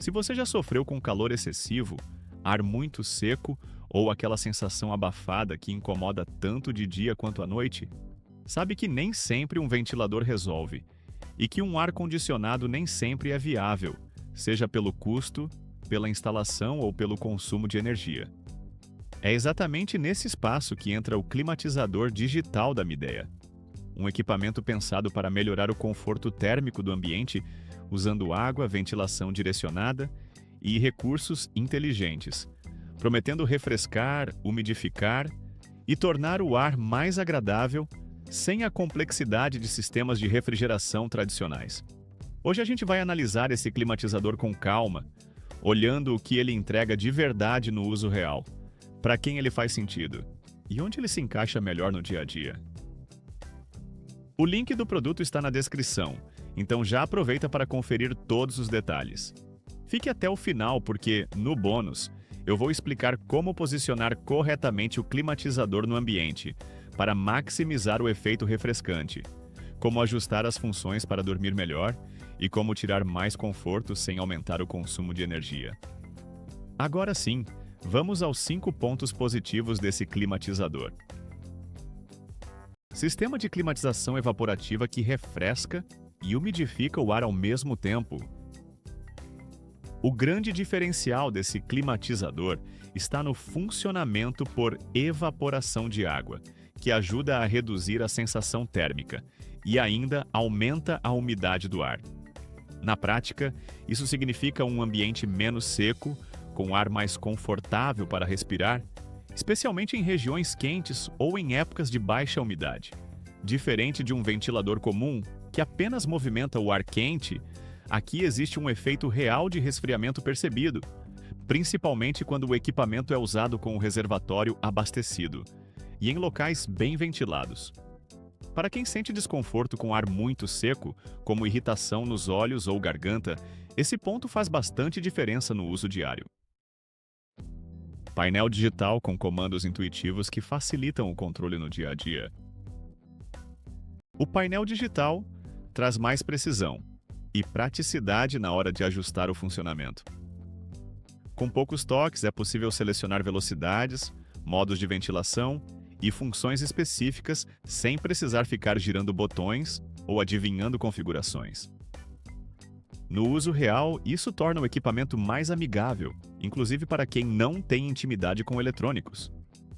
Se você já sofreu com calor excessivo, ar muito seco ou aquela sensação abafada que incomoda tanto de dia quanto à noite, sabe que nem sempre um ventilador resolve e que um ar-condicionado nem sempre é viável, seja pelo custo, pela instalação ou pelo consumo de energia. É exatamente nesse espaço que entra o climatizador digital da Midea, um equipamento pensado para melhorar o conforto térmico do ambiente usando água, ventilação direcionada e recursos inteligentes, prometendo refrescar, umidificar e tornar o ar mais agradável sem a complexidade de sistemas de refrigeração tradicionais. Hoje a gente vai analisar esse climatizador com calma, olhando o que ele entrega de verdade no uso real, para quem ele faz sentido e onde ele se encaixa melhor no dia a dia. O link do produto está na descrição, então já aproveita para conferir todos os detalhes. Fique até o final porque, no bônus, eu vou explicar como posicionar corretamente o climatizador no ambiente para maximizar o efeito refrescante, como ajustar as funções para dormir melhor e como tirar mais conforto sem aumentar o consumo de energia. Agora sim, vamos aos 5 pontos positivos desse climatizador. Sistema de climatização evaporativa que refresca e umidifica o ar ao mesmo tempo. O grande diferencial desse climatizador está no funcionamento por evaporação de água, que ajuda a reduzir a sensação térmica e ainda aumenta a umidade do ar. Na prática, isso significa um ambiente menos seco, com ar mais confortável para respirar, especialmente em regiões quentes ou em épocas de baixa umidade. Diferente de um ventilador comum, que apenas movimenta o ar quente, aqui existe um efeito real de resfriamento percebido, principalmente quando o equipamento é usado com o reservatório abastecido e em locais bem ventilados. Para quem sente desconforto com ar muito seco, como irritação nos olhos ou garganta, esse ponto faz bastante diferença no uso diário. Painel digital com comandos intuitivos que facilitam o controle no dia a dia. O painel digital traz mais precisão e praticidade na hora de ajustar o funcionamento. Com poucos toques é possível selecionar velocidades, modos de ventilação e funções específicas sem precisar ficar girando botões ou adivinhando configurações. No uso real, isso torna o equipamento mais amigável, inclusive para quem não tem intimidade com eletrônicos.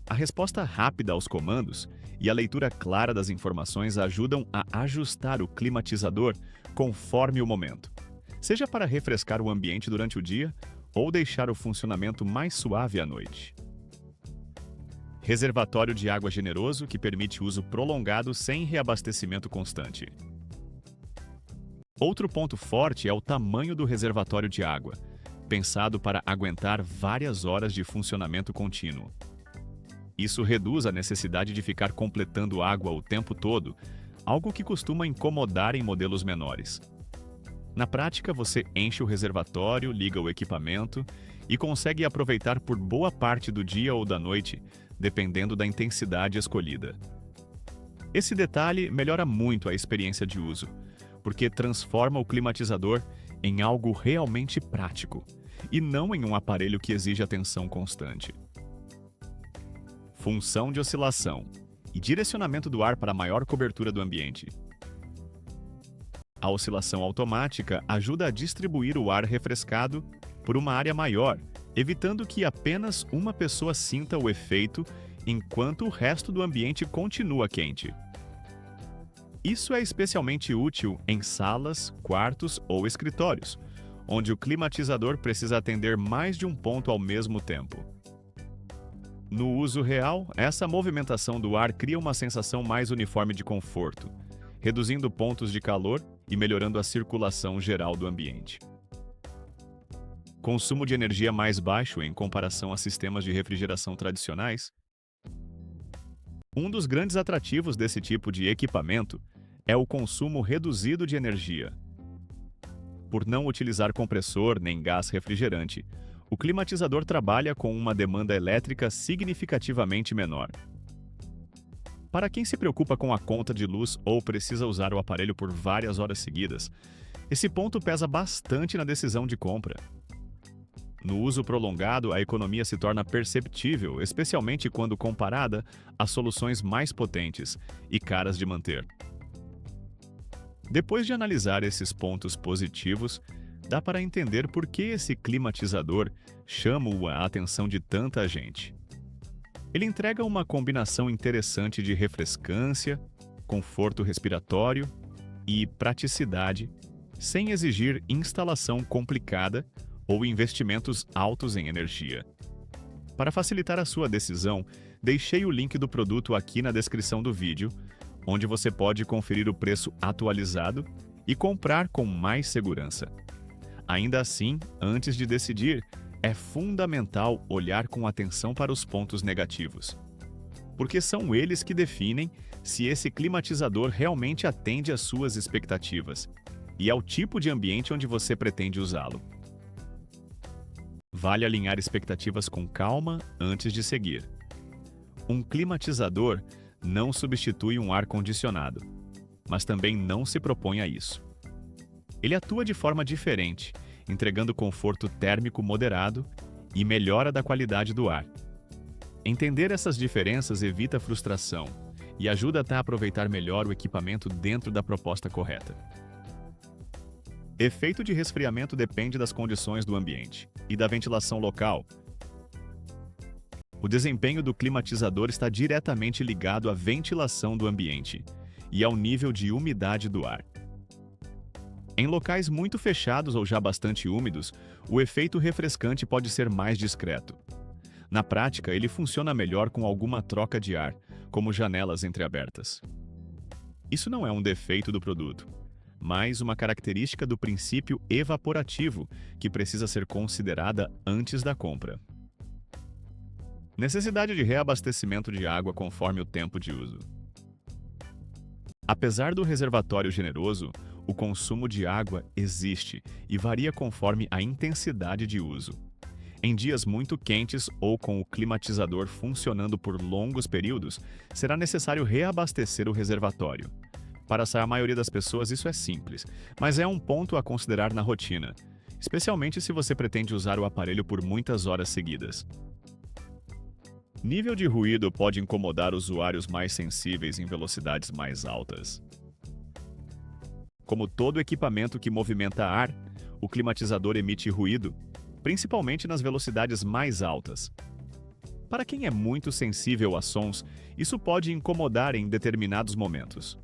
A resposta rápida aos comandos e a leitura clara das informações ajudam a ajustar o climatizador conforme o momento, seja para refrescar o ambiente durante o dia ou deixar o funcionamento mais suave à noite. Reservatório de água generoso que permite uso prolongado sem reabastecimento constante. Outro ponto forte é o tamanho do reservatório de água, pensado para aguentar várias horas de funcionamento contínuo. Isso reduz a necessidade de ficar completando água o tempo todo, algo que costuma incomodar em modelos menores. Na prática, você enche o reservatório, liga o equipamento e consegue aproveitar por boa parte do dia ou da noite, dependendo da intensidade escolhida. Esse detalhe melhora muito a experiência de uso, porque transforma o climatizador em algo realmente prático, e não em um aparelho que exige atenção constante. Função de oscilação e direcionamento do ar para maior cobertura do ambiente. A oscilação automática ajuda a distribuir o ar refrescado por uma área maior, evitando que apenas uma pessoa sinta o efeito enquanto o resto do ambiente continua quente. Isso é especialmente útil em salas, quartos ou escritórios, onde o climatizador precisa atender mais de um ponto ao mesmo tempo. No uso real, essa movimentação do ar cria uma sensação mais uniforme de conforto, reduzindo pontos de calor e melhorando a circulação geral do ambiente. Consumo de energia mais baixo em comparação a sistemas de refrigeração tradicionais. Um dos grandes atrativos desse tipo de equipamento é o consumo reduzido de energia. Por não utilizar compressor nem gás refrigerante, o climatizador trabalha com uma demanda elétrica significativamente menor. Para quem se preocupa com a conta de luz ou precisa usar o aparelho por várias horas seguidas, esse ponto pesa bastante na decisão de compra. No uso prolongado, a economia se torna perceptível, especialmente quando comparada a soluções mais potentes e caras de manter. Depois de analisar esses pontos positivos, dá para entender por que esse climatizador chama a atenção de tanta gente. Ele entrega uma combinação interessante de refrescância, conforto respiratório e praticidade, sem exigir instalação complicada ou investimentos altos em energia. Para facilitar a sua decisão, deixei o link do produto aqui na descrição do vídeo, onde você pode conferir o preço atualizado e comprar com mais segurança. Ainda assim, antes de decidir, é fundamental olhar com atenção para os pontos negativos, porque são eles que definem se esse climatizador realmente atende às suas expectativas e ao tipo de ambiente onde você pretende usá-lo. Vale alinhar expectativas com calma antes de seguir. Um climatizador não substitui um ar-condicionado, mas também não se propõe a isso. Ele atua de forma diferente, entregando conforto térmico moderado e melhora da qualidade do ar. Entender essas diferenças evita frustração e ajuda a aproveitar melhor o equipamento dentro da proposta correta. Efeito de resfriamento depende das condições do ambiente e da ventilação local. O desempenho do climatizador está diretamente ligado à ventilação do ambiente e ao nível de umidade do ar. Em locais muito fechados ou já bastante úmidos, o efeito refrescante pode ser mais discreto. Na prática, ele funciona melhor com alguma troca de ar, como janelas entreabertas. Isso não é um defeito do produto, mas uma característica do princípio evaporativo que precisa ser considerada antes da compra. Necessidade de reabastecimento de água conforme o tempo de uso. Apesar do reservatório generoso, o consumo de água existe e varia conforme a intensidade de uso. Em dias muito quentes ou com o climatizador funcionando por longos períodos, será necessário reabastecer o reservatório. Para a maioria das pessoas isso é simples, mas é um ponto a considerar na rotina, especialmente se você pretende usar o aparelho por muitas horas seguidas. Nível de ruído pode incomodar usuários mais sensíveis em velocidades mais altas. Como todo equipamento que movimenta ar, o climatizador emite ruído, principalmente nas velocidades mais altas. Para quem é muito sensível a sons, isso pode incomodar em determinados momentos.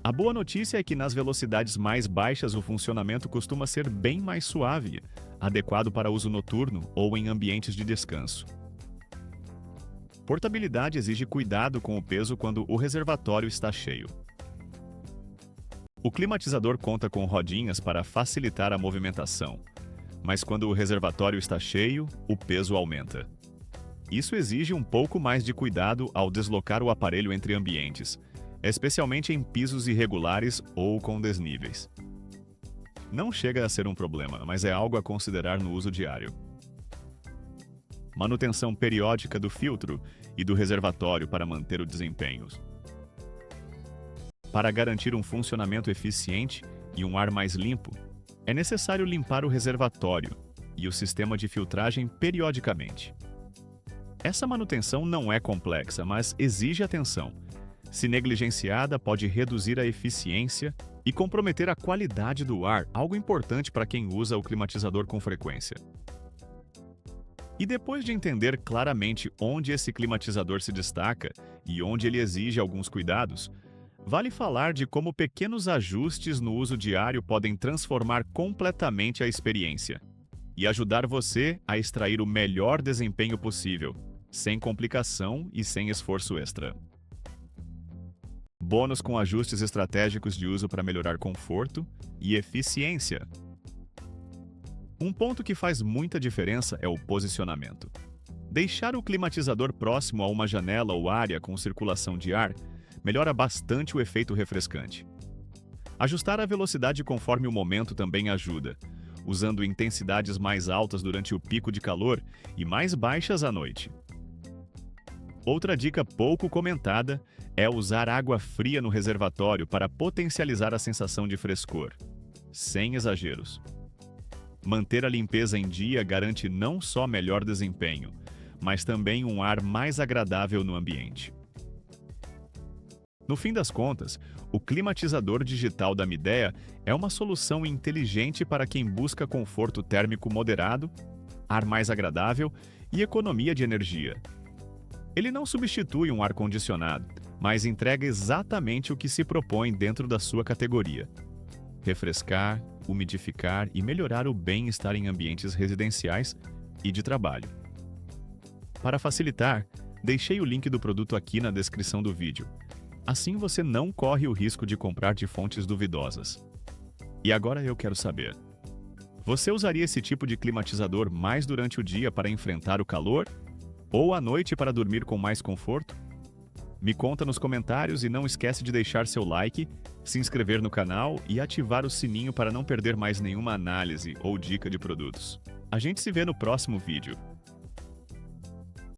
A boa notícia é que nas velocidades mais baixas o funcionamento costuma ser bem mais suave, adequado para uso noturno ou em ambientes de descanso. Portabilidade exige cuidado com o peso quando o reservatório está cheio. O climatizador conta com rodinhas para facilitar a movimentação, mas quando o reservatório está cheio, o peso aumenta. Isso exige um pouco mais de cuidado ao deslocar o aparelho entre ambientes, especialmente em pisos irregulares ou com desníveis. Não chega a ser um problema, mas é algo a considerar no uso diário. Manutenção periódica do filtro e do reservatório para manter o desempenho. Para garantir um funcionamento eficiente e um ar mais limpo, é necessário limpar o reservatório e o sistema de filtragem periodicamente. Essa manutenção não é complexa, mas exige atenção. Se negligenciada, pode reduzir a eficiência e comprometer a qualidade do ar, algo importante para quem usa o climatizador com frequência. E depois de entender claramente onde esse climatizador se destaca e onde ele exige alguns cuidados, vale falar de como pequenos ajustes no uso diário podem transformar completamente a experiência e ajudar você a extrair o melhor desempenho possível, sem complicação e sem esforço extra. Bônus com ajustes estratégicos de uso para melhorar conforto e eficiência. Um ponto que faz muita diferença é o posicionamento. Deixar o climatizador próximo a uma janela ou área com circulação de ar melhora bastante o efeito refrescante. Ajustar a velocidade conforme o momento também ajuda, usando intensidades mais altas durante o pico de calor e mais baixas à noite. Outra dica pouco comentada é usar água fria no reservatório para potencializar a sensação de frescor, sem exageros. Manter a limpeza em dia garante não só melhor desempenho, mas também um ar mais agradável no ambiente. No fim das contas, o climatizador digital da Midea é uma solução inteligente para quem busca conforto térmico moderado, ar mais agradável e economia de energia. Ele não substitui um ar-condicionado, mas entrega exatamente o que se propõe dentro da sua categoria: refrescar, umidificar e melhorar o bem-estar em ambientes residenciais e de trabalho. Para facilitar, deixei o link do produto aqui na descrição do vídeo. Assim você não corre o risco de comprar de fontes duvidosas. E agora eu quero saber: você usaria esse tipo de climatizador mais durante o dia para enfrentar o calor? Ou à noite para dormir com mais conforto? Me conta nos comentários e não esquece de deixar seu like, se inscrever no canal e ativar o sininho para não perder mais nenhuma análise ou dica de produtos. A gente se vê no próximo vídeo.